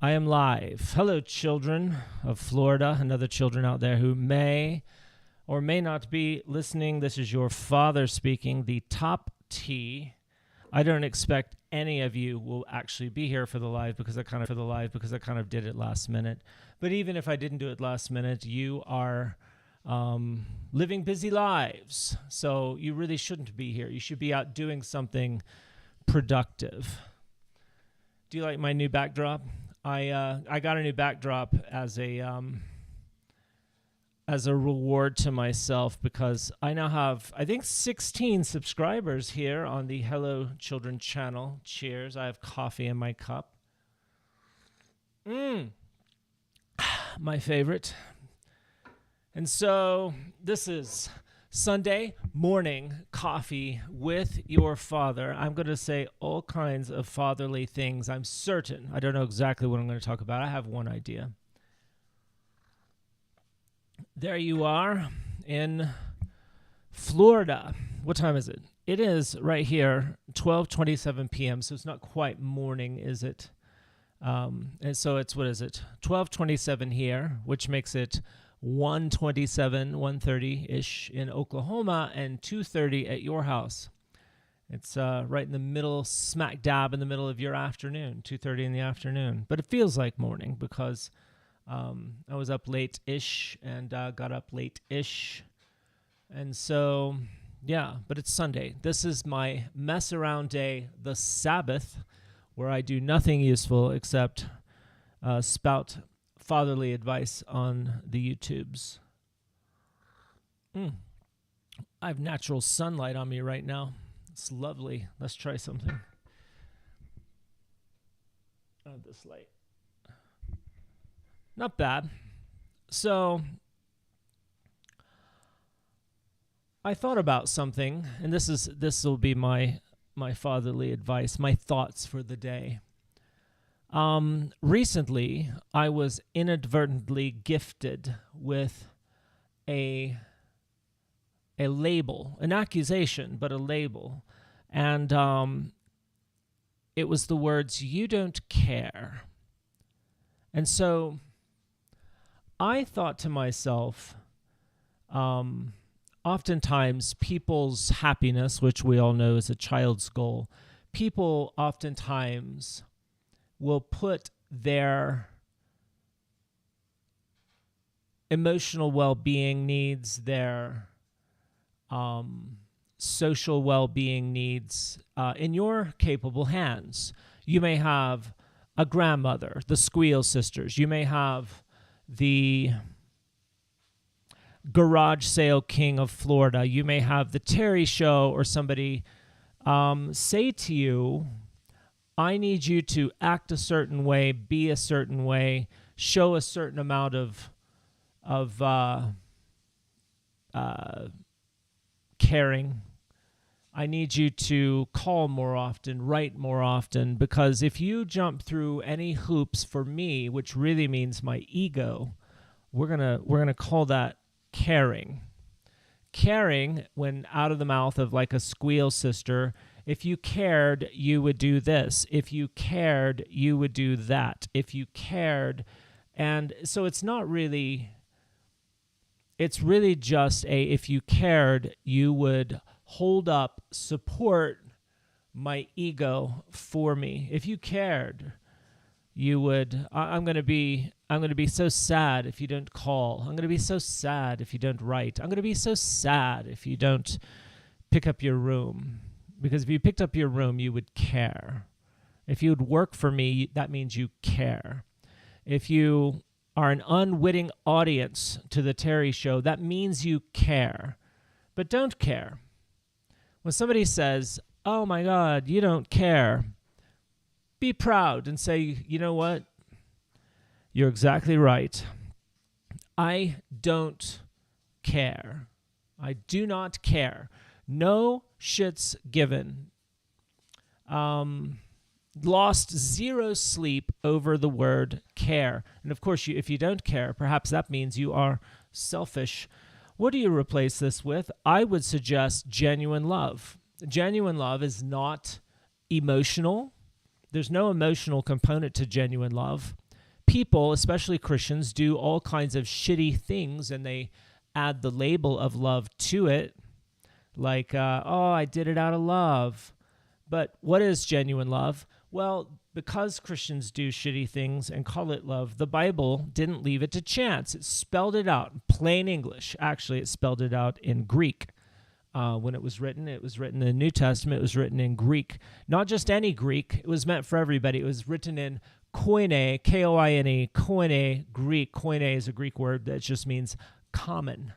I am live. Hello, children of Florida and other children out there who may or may not be listening. This is your father speaking, the top T. I don't expect any of you will actually be here for the live because I kind of did it last minute. But even if I didn't do it last minute, you are living busy lives. So you really shouldn't be here. You should be out doing something productive. Do you like my new backdrop? I got a new backdrop as a reward to myself because I now have, I think, 16 subscribers here on the Hello Children channel. Cheers. I have coffee in my cup. My favorite. And so this is Sunday morning coffee with your father. I'm going to say all kinds of fatherly things. I'm certain. I don't know exactly what I'm going to talk about. I have one idea. There you are in Florida. What time is it? It is right here, 12:27 p.m. So it's not quite morning, is it? And so it's, what is it? 12:27 here, which makes it 1:30-ish in Oklahoma and 2:30 at your house. It's right in the middle, smack dab in the middle of your afternoon, 2:30 in the afternoon. But it feels like morning because I was up late-ish and got up late-ish. And so, yeah, but it's Sunday. This is my mess around day, the Sabbath, where I do nothing useful except spout fatherly advice on the YouTubes. I have natural sunlight on me right now. It's lovely. Let's try something. Oh, this light. Not bad. So I thought about something, and this will be my fatherly advice, my thoughts for the day. Recently, I was inadvertently gifted with a label, an accusation, but a label. And it was the words, "You don't care." And so I thought to myself, oftentimes people's happiness, which we all know is a child's goal, people oftentimes will put their emotional well-being needs, their social well-being needs in your capable hands. You may have a grandmother, the Squeal Sisters. You may have the garage sale king of Florida. You may have the Terry Show or somebody say to you, I need you to act a certain way, be a certain way, show a certain amount of caring. I need you to call more often, write more often, because if you jump through any hoops for me, which really means my ego, we're gonna call that caring. Caring, when out of the mouth of like a Squeal Sister, if you cared, you would do this. If you cared, you would do that. If you cared. And so it's really just if you cared, you would hold up, support my ego for me. If you cared, you would, I'm going to be so sad if you don't call. I'm going to be so sad if you don't write. I'm going to be so sad if you don't pick up your room. Because if you picked up your room, you would care. If you would work for me, that means you care. If you are an unwitting audience to the Terry Show, that means you care. But don't care. When somebody says, oh my God, you don't care, be proud and say, you know what? You're exactly right. I don't care. I do not care. No shits given. Lost zero sleep over the word care. And of course, if you don't care, perhaps that means you are selfish. What do you replace this with? I would suggest genuine love. Genuine love is not emotional. There's no emotional component to genuine love. people, especially Christians, do all kinds of shitty things and they add the label of love to it. Like, oh, I did it out of love. But what is genuine love? Well, because Christians do shitty things and call it love, the Bible didn't leave it to chance. It spelled it out in plain English. Actually, it spelled it out in Greek. When it was written in the New Testament. It was written in Greek. Not just any Greek. It was meant for everybody. It was written in Koine, K-O-I-N-E, Koine Greek. Koine is a Greek word that just means common,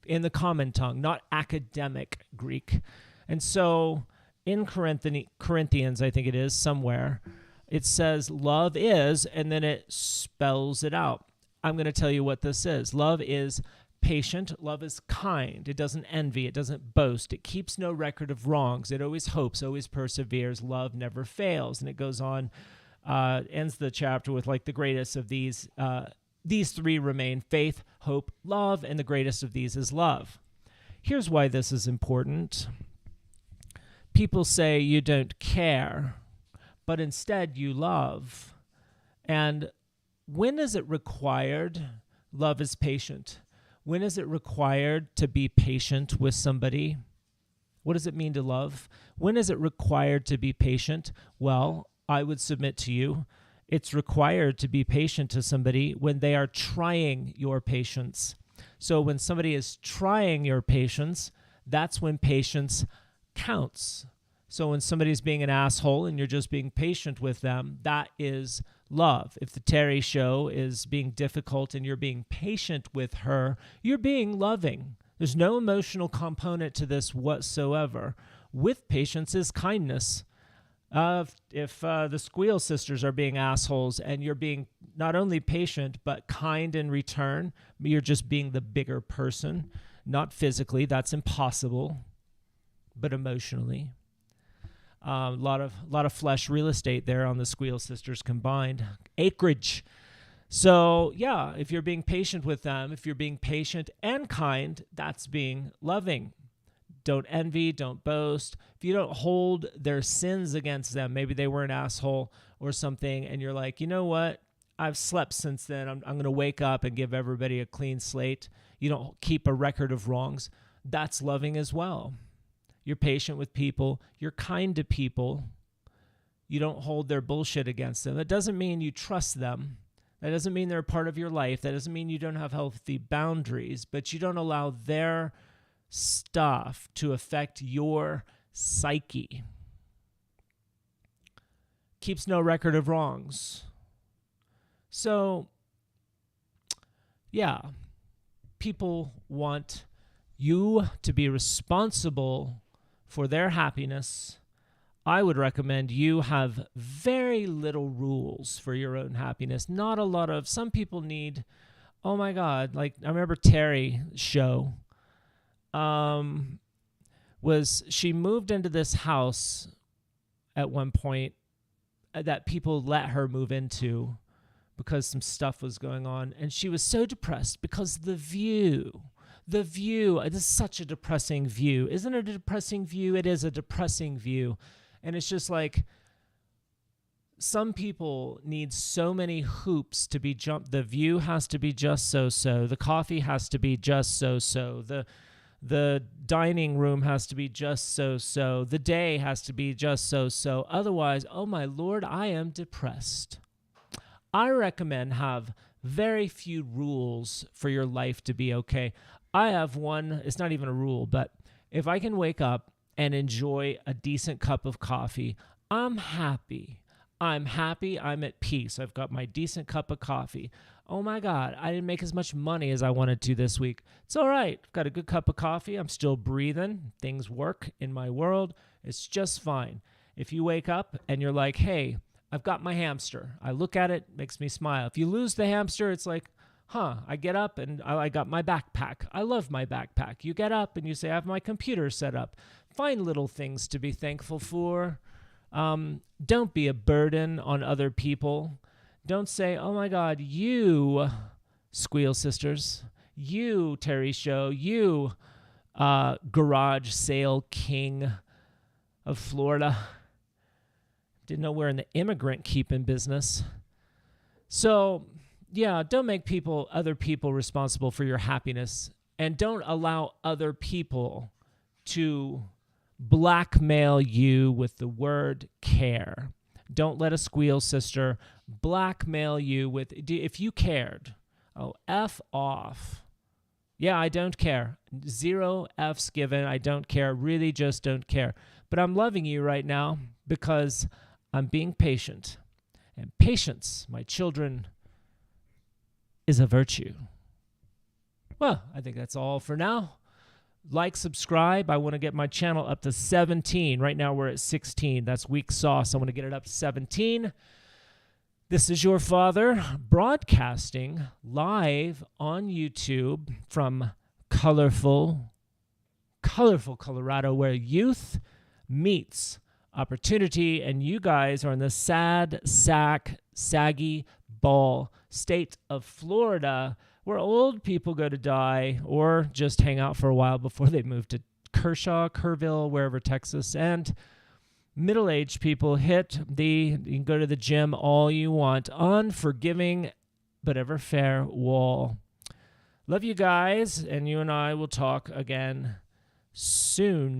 in the common tongue, not academic Greek. And so in Corinthians, I think it is somewhere, it says love is, and then it spells it out. I'm going to tell you what this is. Love is patient. Love is kind. It doesn't envy. It doesn't boast. It keeps no record of wrongs. It always hopes, always perseveres. Love never fails. And it goes on, ends the chapter with like the greatest of these three remain: faith, hope, love, and the greatest of these is love. Here's why this is important. People say you don't care, but instead you love. And when is it required? Love is patient. When is it required to be patient with somebody? What does it mean to love? When is it required to be patient? Well, I would submit to you, it's required to be patient to somebody when they are trying your patience. So when somebody is trying your patience, that's when patience counts. So when somebody's being an asshole and you're just being patient with them, that is love. If the Terry show is being difficult and you're being patient with her, you're being loving. There's no emotional component to this whatsoever. With patience is kindness. If the Squeal sisters are being assholes and you're being not only patient but kind in return, you're just being the bigger person. Not physically, that's impossible, but emotionally. A lot of flesh real estate there on the Squeal sisters combined. Acreage. So yeah, if you're being patient with them, if you're being patient and kind, that's being loving. Don't envy, don't boast. If you don't hold their sins against them, maybe they were an asshole or something, and you're like, you know what? I've slept since then. I'm going to wake up and give everybody a clean slate. You don't keep a record of wrongs. That's loving as well. You're patient with people. You're kind to people. You don't hold their bullshit against them. That doesn't mean you trust them. That doesn't mean they're a part of your life. That doesn't mean you don't have healthy boundaries, but you don't allow their stuff to affect your psyche. Keeps no record of wrongs. So, yeah, people want you to be responsible for their happiness. I would recommend you have very little rules for your own happiness. Not a lot of, some people need, oh my God, like I remember Terry show, she moved into this house at one point that people let her move into because some stuff was going on. And she was so depressed because the view, this is such a depressing view. Isn't it a depressing view? It is a depressing view. And it's just like, some people need so many hoops to be jumped. The view has to be just so-so. The coffee has to be just so-so. The dining room has to be just so-so. The day has to be just so-so. Otherwise, oh my Lord, I am depressed. I recommend have very few rules for your life to be okay. I have one, it's not even a rule, but if I can wake up and enjoy a decent cup of coffee, I'm happy. I'm at peace. I've got my decent cup of coffee. Oh my God, I didn't make as much money as I wanted to this week. It's all right. I've got a good cup of coffee. I'm still breathing. Things work in my world. It's just fine. If you wake up and you're like, hey, I've got my hamster. I look at it, makes me smile. If you lose the hamster, it's like, I get up and I got my backpack. I love my backpack. You get up and you say, I have my computer set up. Find little things to be thankful for. Don't be a burden on other people. Don't say, oh my God, you Squeal Sisters, you Terry Show, you garage sale king of Florida. Didn't know we're in the immigrant keeping business. So, yeah, don't make other people responsible for your happiness, and don't allow other people to blackmail you with the word care. Don't let a squeal sister blackmail you with, if you cared, oh, F off. Yeah, I don't care. 0 F's given. I don't care. Really just don't care. But I'm loving you right now because I'm being patient. And patience, my children, is a virtue. Well, I think that's all for now. Like, subscribe. I want to get my channel up to 17. Right now we're at 16. That's weak sauce. I want to get it up to 17. This is your father broadcasting live on YouTube from colorful Colorado, where youth meets opportunity, and you guys are in the saggy ball state of Florida, where old people go to die or just hang out for a while before they move to Kerrville, wherever, Texas, and middle-aged people you can go to the gym all you want, unforgiving but ever fair wall. Love you guys, and you and I will talk again soon.